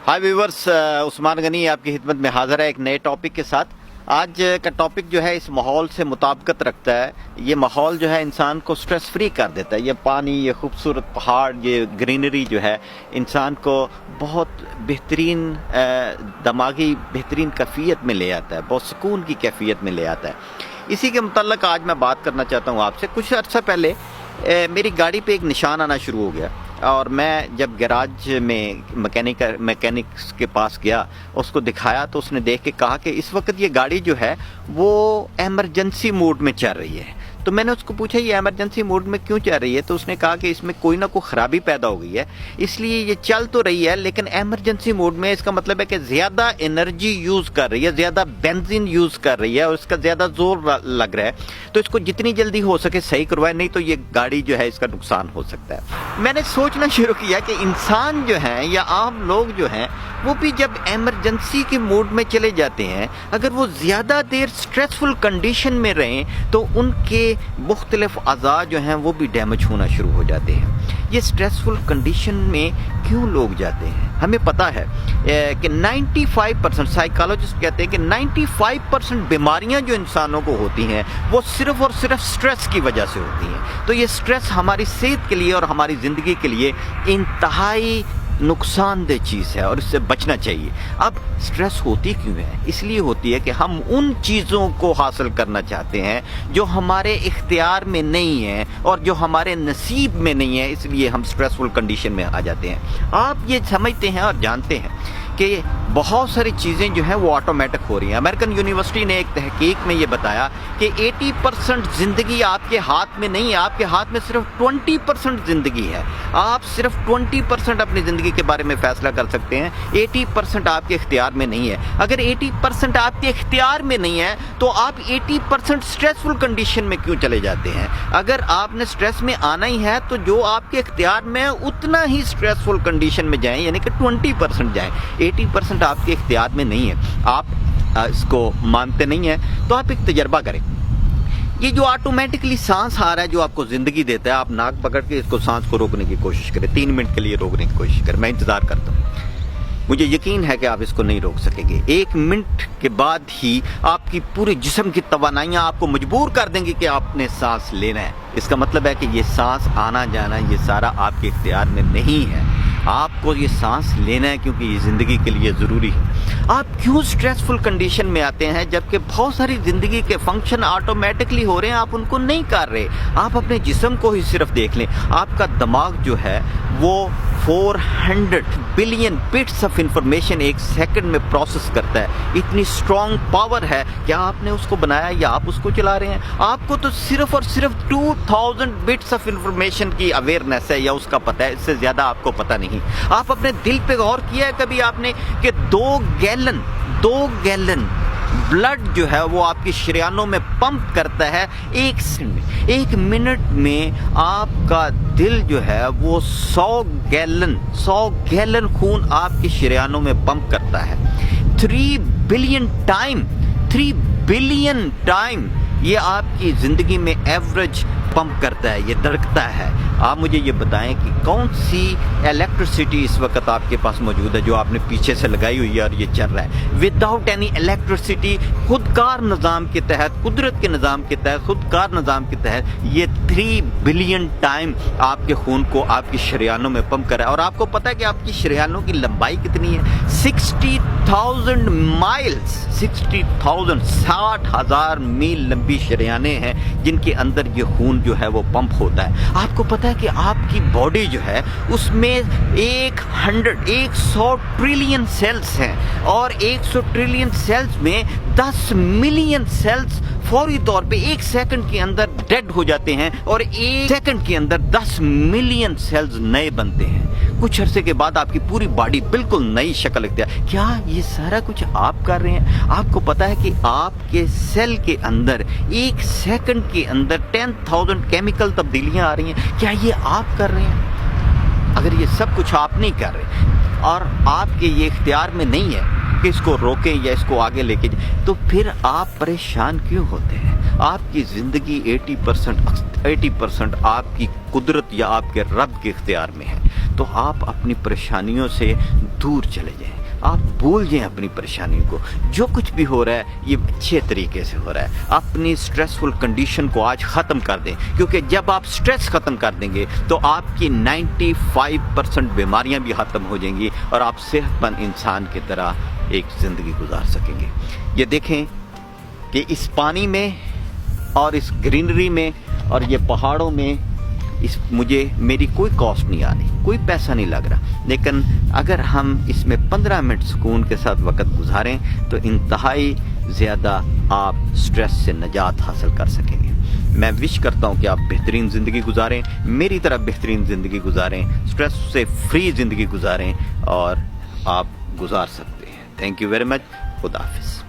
हाय viewers, Usman Ghani आपकी खिदमत में हाजिर है एक नए टॉपिक के साथ। आज का टॉपिक जो है इस माहौल से मुताबिकत रखता है। ये माहौल जो है इंसान को स्ट्रेस फ्री कर देता है। ये पानी, ये खूबसूरत पहाड़, ये ग्रीनरी जो है इंसान को बहुत बेहतरीन दिमागी बेहतरीन कैफियत में ले आता है, बहुत सुकून की कैफियत में ले आता है। इसी के मुतल्लिक़ आज मैं बात करना चाहता हूँ आपसे। कुछ अर्सा पहले मेरी गाड़ी पे एक निशान आना शुरू हो गया और मैं जब गैराज में मैकेनिक्स के पास गया, उसको दिखाया तो उसने देख के कहा कि इस वक्त ये गाड़ी जो है वो एमरजेंसी मोड में चल रही है। तो मैंने उसको पूछा ये एमरजेंसी मोड में क्यों चल रही है, तो उसने कहा कि इसमें कोई ना कोई ख़राबी पैदा हो गई है, इसलिए ये चल तो रही है लेकिन एमरजेंसी मोड में। इसका मतलब है कि ज़्यादा एनर्जी यूज़ कर रही है, ज़्यादा बेंजीन यूज़ कर रही है और इसका ज़्यादा जोर लग रहा है, तो इसको जितनी जल्दी हो सके सही करवाए, नहीं तो ये गाड़ी जो है इसका नुकसान हो सकता है। मैंने सोचना शुरू किया कि इंसान जो हैं या आम लोग जो हैं वो भी जब एमरजेंसी के मोड में चले जाते हैं, अगर वो ज़्यादा देर स्ट्रेसफुल कंडीशन में रहें तो उनके मुख्तलिफ अज़ा जो हैं वो भी डैमेज होना शुरू हो जाते हैं। ये स्ट्रेसफुल कंडीशन में क्यों लोग जाते हैं? हमें पता है कि 95% साइकोलॉजिस्ट कहते हैं कि 95% बीमारियां जो इंसानों को होती हैं वो सिर्फ और सिर्फ स्ट्रेस की वजह से होती हैं। तो ये स्ट्रेस हमारी सेहत के लिए और हमारी ज़िंदगी के लिए इंतहाई नुकसानदेह चीज़ है और इससे बचना चाहिए। अब स्ट्रेस होती क्यों है? इसलिए होती है कि हम उन चीज़ों को हासिल करना चाहते हैं जो हमारे इख्तियार में नहीं है और जो हमारे नसीब में नहीं है, इसलिए हम स्ट्रेसफुल कंडीशन में आ जाते हैं। आप ये समझते हैं और जानते हैं कि बहुत सारी चीज़ें जो हैं वो ऑटोमेटिक हो रही हैं। अमेरिकन यूनिवर्सिटी ने एक तहकीक में ये बताया कि 80% ज़िंदगी आपके हाथ में नहीं है, आपके हाथ में सिर्फ 20% ज़िंदगी है। आप सिर्फ 20% अपनी ज़िंदगी के बारे में फ़ैसला कर सकते हैं, 80% आपके इख्तियार में नहीं है। अगर 80% आपके इख्तियार में नहीं है तो आप 80% स्ट्रेसफुल कंडीशन में क्यों चले जाते हैं? अगर आपने स्ट्रेस में आना ही है तो जो आपके इख्तियार में है उतना ही स्ट्रेसफुल कंडीशन में जाएं, यानी कि 20% जाएं। 80% आपके इख्तियार में नहीं है, आप इसको मानते नहीं हैं, तो आप एक तजर्बा करें। ये जो ऑटोमेटिकली सांस आ रहा है जो आपको ज़िंदगी देता है, आप नाक पकड़ के इसको सांस को रोकने की कोशिश करें, 3 मिनट के लिए रोकने की कोशिश करें। मैं इंतज़ार करता हूँ, मुझे यकीन है कि आप इसको नहीं रोक सकेंगे। 1 मिनट के बाद ही आपकी पूरे जिस्म की तवानाइयाँ आपको मजबूर कर देंगी कि आपने सांस लेना है। इसका मतलब है कि ये सांस आना जाना ये सारा आपके इख्तियार में नहीं है, आपको ये सांस लेना है क्योंकि ये ज़िंदगी के लिए ज़रूरी है। आप क्यों स्ट्रेसफुल कंडीशन में आते हैं जबकि बहुत सारी ज़िंदगी के फंक्शन ऑटोमेटिकली हो रहे हैं, आप उनको नहीं कर रहे। आप अपने जिस्म को ही सिर्फ देख लें, आपका दिमाग जो है वो 400 बिलियन बिट्स ऑफ इंफॉर्मेशन एक सेकंड में प्रोसेस करता है। इतनी स्ट्रॉन्ग पावर है, क्या आपने उसको बनाया या आप उसको चला रहे हैं? आपको तो सिर्फ और सिर्फ 2000 बिट्स ऑफ इंफॉर्मेशन की अवेयरनेस है या उसका पता है, इससे ज़्यादा आपको पता नहीं। आप अपने दिल पे गौर किया है कभी आपने कि 2 गैलन ब्लड जो है वो आपकी शरीयानों में पंप करता है 1 मिनट में आपका दिल जो है वो 100 गैलन खून आपकी शरीयानों में पंप करता है। 3 बिलियन टाइम ये आपकी ज़िंदगी में एवरेज पंप करता है, ये धड़कता है। आप मुझे ये बताएं कि कौन सी इलेक्ट्रिसिटी इस वक्त आपके पास मौजूद है जो आपने पीछे से लगाई हुई है और ये चल रहा है विदाउट एनी इलेक्ट्रिसिटी, खुदकार निज़ाम के तहत, कुदरत के निज़ाम के तहत, खुदकार निज़ाम के तहत ये 3 बिलियन टाइम आपके खून को आपकी शरीयानों में पंप कर रहा है। और आपको पता है कि आपकी शरीयानों की लंबाई कितनी है? 60,000 माइल्स, 60,000 मील लंबी शरीयानें हैं जिनके अंदर ये खून जो है वो पंप होता है। आपको पता है कि आपकी बॉडी जो है उसमें 100 ट्रिलियन सेल्स हैं और 100 ट्रिलियन सेल्स में 10 मिलियन सेल्स फौरी तौर पे 1 सेकंड के अंदर डेड हो जाते हैं और 1 सेकंड के अंदर 10 मिलियन सेल्स नए बनते हैं। कुछ अरसे के बाद आपकी पूरी बॉडी बिल्कुल नई शक्ल लगती है। क्या ये सारा कुछ आप कर रहे हैं? आपको पता है कि आपके सेल के अंदर 1 सेकंड के अंदर 10,000 केमिकल तब्दीलियां आ रही हैं, क्या ये आप कर रहे हैं? अगर ये सब कुछ आप नहीं कर रहे और आपके ये इख्तियार में नहीं है कि इसको रोकें या इसको आगे लेके जाए, तो फिर आप परेशान क्यों होते हैं? आपकी ज़िंदगी 80% आपकी कुदरत या आपके रब के इख्तियार में है, तो आप अपनी परेशानियों से دور چلے جائیں, آپ بھول جائیں اپنی پریشانیوں کو. جو کچھ بھی ہو رہا ہے یہ اچھے طریقے سے ہو رہا ہے. اپنی سٹریسفل کنڈیشن کو آج ختم کر دیں, کیونکہ جب آپ سٹریس ختم کر دیں گے تو آپ کی 95% بیماریاں بھی ختم ہو جائیں گی اور آپ صحت مند انسان کی طرح ایک زندگی گزار سکیں گے. یہ دیکھیں کہ اس پانی میں اور اس گرینری میں اور یہ پہاڑوں میں مجھے میری کوئی کاسٹ نہیں آ رہی, کوئی پیسہ نہیں لگ رہا, لیکن اگر ہم اس میں 15 منٹ سکون کے ساتھ وقت گزاریں تو انتہائی زیادہ آپ سٹریس سے نجات حاصل کر سکیں گے. میں وش کرتا ہوں کہ آپ بہترین زندگی گزاریں, میری طرح بہترین زندگی گزاریں, سٹریس سے فری زندگی گزاریں, اور آپ گزار سکتے ہیں. Thank you very much. خدا حافظ.